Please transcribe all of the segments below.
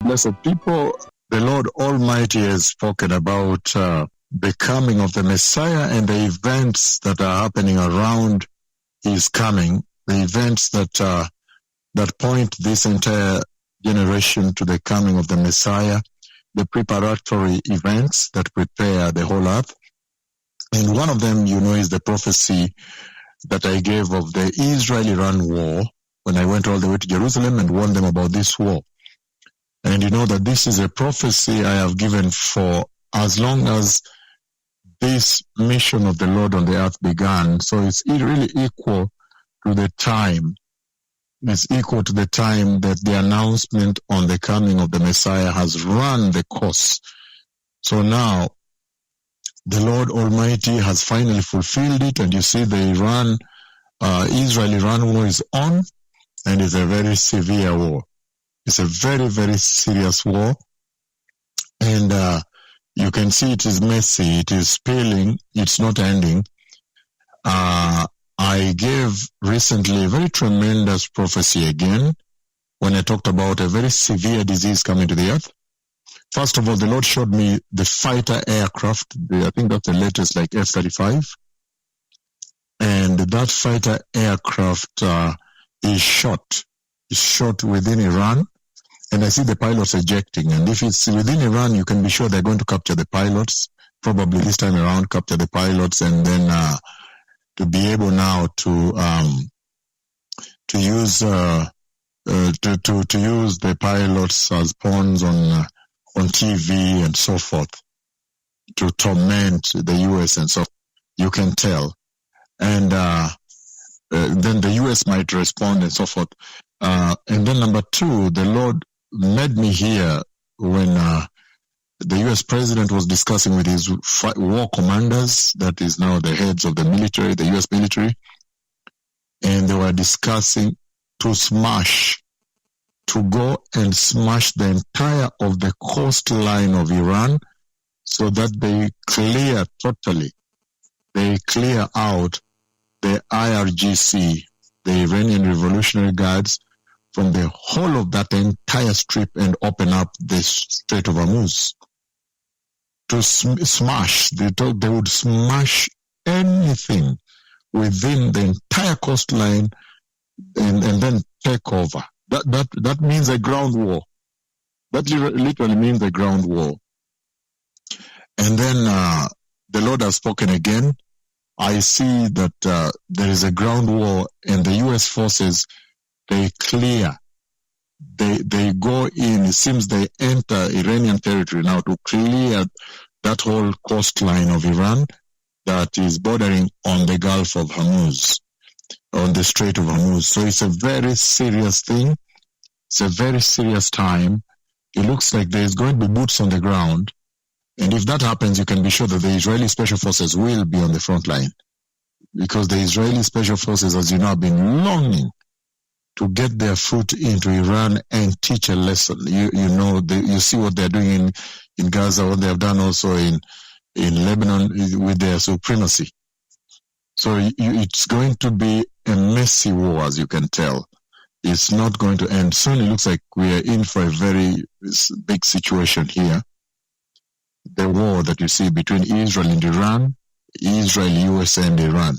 Blessed people, the Lord Almighty has spoken about the coming of the Messiah and the events that are happening around His coming, the events that point this entire generation to the coming of the Messiah, the preparatory events that prepare the whole earth. And one of them, is the prophecy that I gave of the Israel-Iran war when I went all the way to Jerusalem and warned them about this war. And you know that this is a prophecy I have given for as long as this mission of the Lord on the earth began. So it's really equal to the time. It's equal to the time that the announcement on the coming of the Messiah has run the course. So now, the Lord Almighty has finally fulfilled it, and you see the Israel-Iran war is on, and it's a very severe war. It's a very, very serious war, and you can see it is messy, it is spilling, it's not ending. I gave recently a very tremendous prophecy again when I talked about a very severe disease coming to the earth. First of all, the Lord showed me the fighter aircraft. I think that's the latest, like F-35. And that fighter aircraft is shot within Iran. And I see the pilots ejecting. And if it's within Iran, you can be sure they're going to capture the pilots, probably this time around, capture the pilots, and then to be able now to use the pilots as pawns on TV and so forth, to torment the U.S. and so you can tell. And then the U.S. might respond and so forth. And then number two, the Lord led me here when the U.S. president was discussing with his war commanders, that is now the heads of the military, the U.S. military, and they were discussing to go and smash the entire of the coastline of Iran so that they clear out the IRGC, the Iranian Revolutionary Guards, from the whole of that entire strip and open up the Strait of Hormuz. To smash, they would smash anything within the entire coastline and then take over. That means a ground war. That literally means a ground war. And then the Lord has spoken again. I see that there is a ground war, and the U.S. forces, they clear. They go in. It seems they enter Iranian territory now to clear that whole coastline of Iran that is bordering on the Gulf of Hormuz, on the Strait of Hormuz. So it's a very serious thing. It's a very serious time. It looks like there's going to be boots on the ground. And if that happens, you can be sure that the Israeli Special Forces will be on the front line. Because the Israeli Special Forces, as you know, have been longing to get their foot into Iran and teach a lesson. You see what they're doing in Gaza, what they have done also in Lebanon with their supremacy. So it's going to be a messy war, as you can tell. It's not going to end soon. It looks like we are in for a very big situation here. The war that you see between Israel and Iran, Israel, USA, and Iran.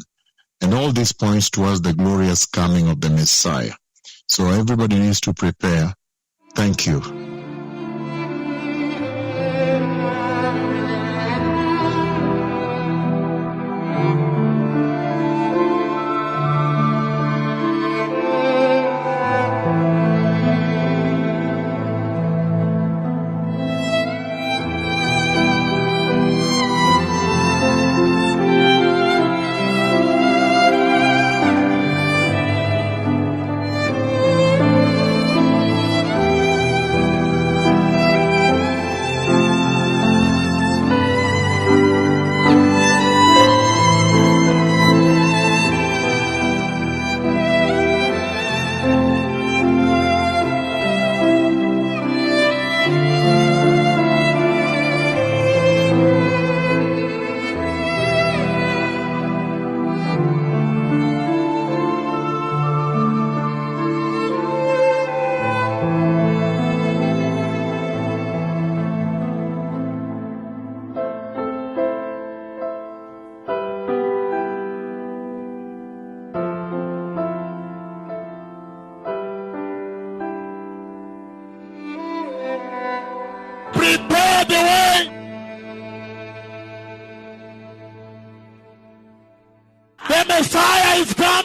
And all this points towards the glorious coming of the Messiah. So everybody needs to prepare. Thank you. Prepare the way. The Messiah is coming.